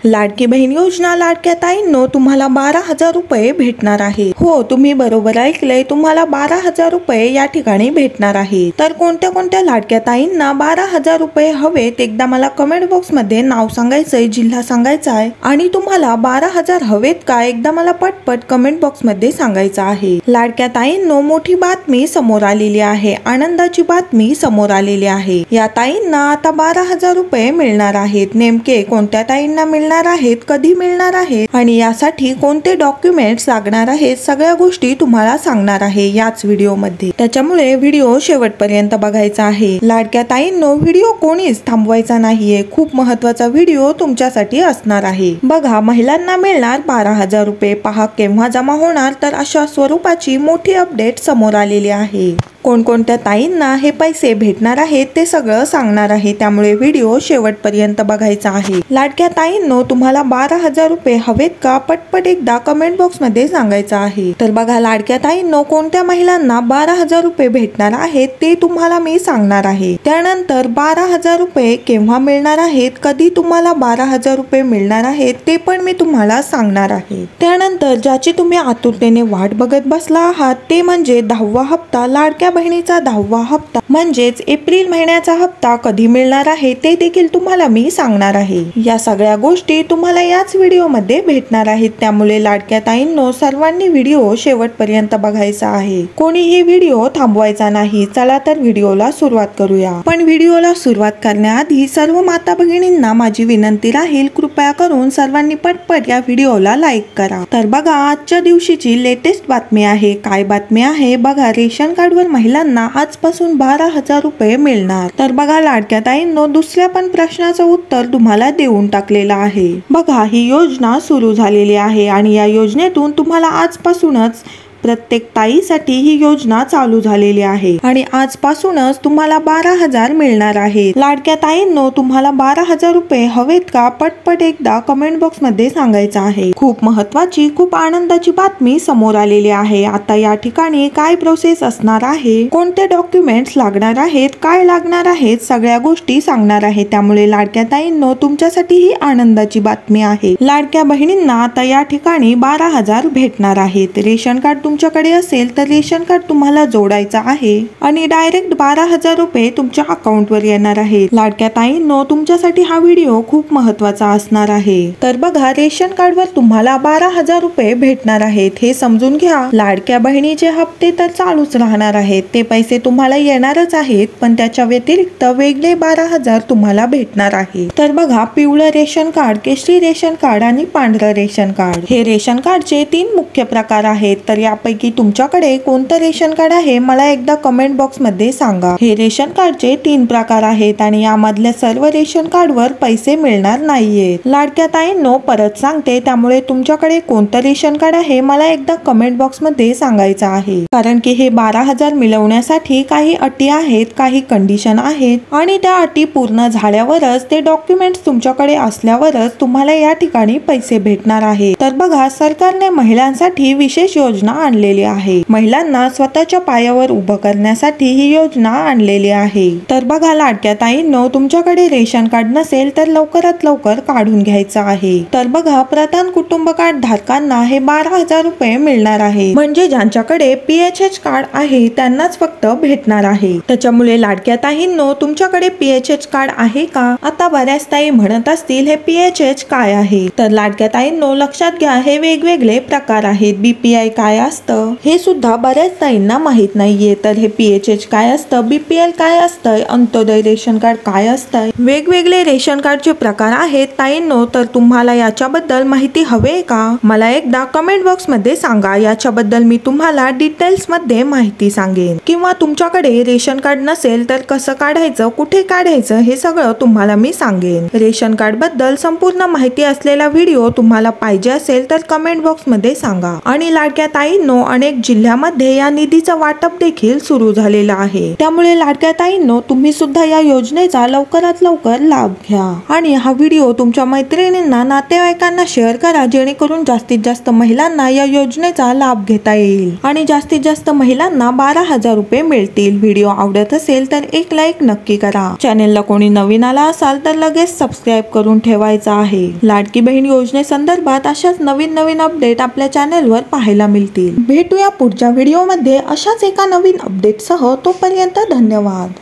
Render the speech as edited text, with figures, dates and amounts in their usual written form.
लाडकी बहीण योजना लाडक्या ताईंनो तुम्हाला 12,000 रुपये भेटणार आहे। हो, तुम्ही बरोबर ऐकलंय, तुम्हाला 12,000 रुपये या ठिकाणी भेटणार आहे। तर कोणत्या कोणत्या लाडक्या ताईंना 12,000 रुपये हवेत एकदा मला कमेंट बॉक्स मध्ये नाव सांगायचंय, जिल्हा सांगायचा आहे आणि तुम्हाला 12,000 हवेत का एकदा मला पटपट कमेंट बॉक्स मध्ये सांगायचं आहे। लाडक्या ताईंनो मोठी बातमी समोर आलेली आहे, आनंदाची बातमी समोर आलेली आहे। या ताईंना आता 12,000 रुपये मिळणार आहेत। नेमके कोणत्या ताईंना मिळणार आहेत, कधी मिळणार आहेत आणि यासाठी कोणते डॉक्युमेंट्स लागणार आहेत, सगळ्या गोष्टी तुम्हाला सांगणार आहे याच व्हिडिओ मध्ये। त्याच्यामुळे व्हिडिओ शेवटपर्यंत बघायचा आहे। लाडक्या ताईंनो व्हिडिओ कोणीच थांबवायचा नाहीये, खूप महत्त्वाचा व्हिडिओ तुमच्यासाठी असणार आहे। बघा, महिलांना मिळणार 12,000 रुपये, पहा केव्हा जमा होणार, तर अशा स्वरूपाची मोठी अपडेट समोर आलेली आहे। कोणकोणत्या ताईंना हे पैसे भेटणार आहेत ते सगळं सांगणार आहे, त्यामुळे व्हिडिओ शेवटपर्यंत बघायचा आहे। लाडक्या ताईंनो तुम्हाला 12,000 रुपये हवेत का, पटपट एकदा कमेंट बॉक्स मध्ये सांगायचं आहे। तर बघा लाडक्या ताईंनो कोणत्या महिलांना 12,000 रुपये भेटणार आहेत ते तुम्हाला मी सांगणार आहे। त्यानंतर 12,000 रुपये केव्हा मिळणार आहेत, कधी तुम्हाला 12,000 रुपये मिळणार आहेत ते पण मी तुम्हाला सांगणार आहे। त्यानंतर ज्याची तुम्ही आतुरतेने वाट बघत बसला आहात ते म्हणजे 10वा हप्ता, लाडक्या बहिणीचा 10वा हप्ता म्हणजेच एप्रिल महिन्याचा हप्ता कधी मिळणार आहे ते देखील तुम्हाला मी सांगणार आहे। या सगळ्या गोष्टी तुम्हाला याच व्हिडिओ मध्ये भेटणार आहेत, त्यामुळे लाडक्या ताईंनो सर्वांनी व्हिडिओ शेवटपर्यंत बघायचा आहे, कोणीही व्हिडिओ थांबवायचा नाही। चला तर व्हिडिओला सुरुवात करूया। पण व्हिडिओला सुरुवात करण्याआधी सर्व माता भगिनींना माझी विनंती राहील, कृपया करून सर्वांनी पटपट या व्हिडिओला लाईक करा। तर बघा आजच्या दिवशीची लेटेस्ट बातमी आहे। काय बातमी आहे बघा, रेशन कार्डवर महिलांना आजपासून 12,000 रुपये मिळणार। तर बघा लाडक्या ताईंनो दुसऱ्या पण प्रश्नाचं उत्तर तुम्हाला देऊन टाकलेलं आहे। बघा ही योजना सुरू झालेली आहे आणि या योजनेतून तुम्हाला आजपासूनच प्रत्येक ताईसाठी ही योजना चालू झालेली आहे आणि आजपासूनच तुम्हाला 12,000 मिळणार आहेत। लाडक्या ताईंनो तुम्हाला 12,000 रुपये हवेत का, पटपट एकदा कमेंट बॉक्स मध्ये सांगायचं आहे। खूप महत्वाची, खूप आनंदाची बातमी समोर आलेली आहे। आता या ठिकाणी काय प्रोसेस असणार आहे, कोणते डॉक्युमेंट्स लागणार आहेत, काय लागणार आहेत, सगळ्या गोष्टी सांगणार आहे। त्यामुळे लाडक्या ताईंनो तुमच्यासाठी ही आनंदाची बातमी आहे। लाडक्या बहिणींना आता या ठिकाणी 12,000 भेटणार आहेत। रेशन कार्ड तुमच्याकडे असेल तर रेशन कार्ड तुम्हाला जोडायचा आहे आणि डायरेक्ट 12,000 रुपये तुमच्या अकाउंट वर येणार आहेत। लाडक्या ताईंनो तुमच्यासाठी हा व्हिडिओ खूप महत्त्वाचा असणार आहे। तर बघा रेशन कार्ड वर तुम्हाला 12,000 रुपये भेटणार आहेत, हे समजून घ्या। लाडक्या बहिणीचे हप्ते तर चालूच राहणार आहेत, ते पैसे तुम्हाला येणारच आहेत, पण त्याच्या व्यतिरिक्त वेगळे 12,000 तुम्हाला भेटणार आहे। तर बघा पिवळं रेशन कार्ड, केशरी रेशन कार्ड आणि पांढरं रेशन कार्ड, हे रेशन कार्डचे 3 मुख्य प्रकार आहेत। तर यापैकी तुमच्याकडे कोणतं रेशन कार्ड आहे मला एकदा कमेंट बॉक्स मध्ये सांगा। हे रेशन कार्डचे 3 प्रकार आहेत आणि यामधल्या सर्व रेशन कार्डवर पैसे मिळणार नाहीयेत। लाडक्या ताईंनो परत सांगते, त्यामुळे तुमच्याकडे कोणतं रेशन कार्ड आहे मला एकदा कमेंट बॉक्स मध्ये सांगायचं आहे, कारण की हे 12,000 मिळवण्यासाठी काही अटी आहेत, काही कंडिशन आहेत आणि त्या अटी पूर्ण झाल्यावरच, ते डॉक्युमेंट्स तुमच्याकडे असल्यावरच तुम्हाला या ठिकाणी पैसे भेटणार आहेत। तर बघा सरकारने महिलांसाठी विशेष योजना आणलेली आहे, महिलांना स्वतःच्या पायावर उभं करण्यासाठी ही योजना आणलेली आहे। तर बघा लाडक्या ताईंनो तुमच्याकडे रेशन कार्ड नसेल तर लवकरात लवकर काढून घ्यायचं आहे। तर बघा प्रधान कुटुंब कार्ड धारकांना हे 12,000 रुपये मिळणार आहे, म्हणजे ज्यांच्याकडे PHH कार्ड आहे त्यांनाच फक्त भेटणार आहे। त्याच्यामुळे लाडक्या ताईंनो तुमच्याकडे PHH कार्ड आहे का? आता बऱ्याच ताई म्हणत असतील हे PHH काय आहे, तर लाडक्या ताईंनो लक्षात घ्या, हे वेगवेगळे प्रकार आहेत। BPI काय असतं हे सुद्धा बऱ्याच ताईंना माहित नाहीये। तर हे PHH काय असतं, BPL काय असतं, अंत्योदय रेशन कार्ड काय असतं, वेगवेगळे रेशन कार्डचे प्रकार आहेत ताईंनो। तर तुम्हाला याच्याबद्दल माहिती हवे का, मला एकदा कमेंट बॉक्स मध्ये सांगा, याच्याबद्दल मी तुम्हाला डिटेल्स मध्ये माहिती सांगेन। किंवा तुमच्याकडे रेशन कार्ड नसेल तर कसं काढायचं, कुठे काढायचं, हे सगळं तुम्हाला मी सांगेन। रेशन कार्ड बद्दल संपूर्ण माहिती असलेला व्हिडिओ तुम्हाला पाहिजे असेल तर कमेंट बॉक्स मध्ये सांगा। आणि लाडक्या ताई ताईंनो अनेक जिल्ह्यामध्ये या निधीचं वाटप देखील सुरू झालेलं आहे। त्यामुळे लाडक्या ताईंनो तुम्ही सुद्धा या योजनेचा लवकरात लवकर लाभ घ्या आणि हा व्हिडिओ तुमच्या मैत्रिणींना, नातेवाईकांना शेअर करा, जेणेकरून जास्तीत जास्त महिलांना या योजनेचा लाभ घेता येईल आणि जास्तीत जास्त महिलांना 12,000 रुपये मिळतील। व्हिडिओ आवडत असेल तर एक लाईक नक्की करा। चॅनेलला कोणी नवीन आला असाल तर लगेच सबस्क्राईब करून ठेवायचं आहे। लाडकी बहीण योजनेसंदर्भात अशाच नवीन अपडेट आपल्या चॅनेलवर पाहायला मिळतील। भेटूया पुढच्या व्हिडिओमध्ये अशाच एका नवीन अपडेटसह। तोपर्यंत धन्यवाद।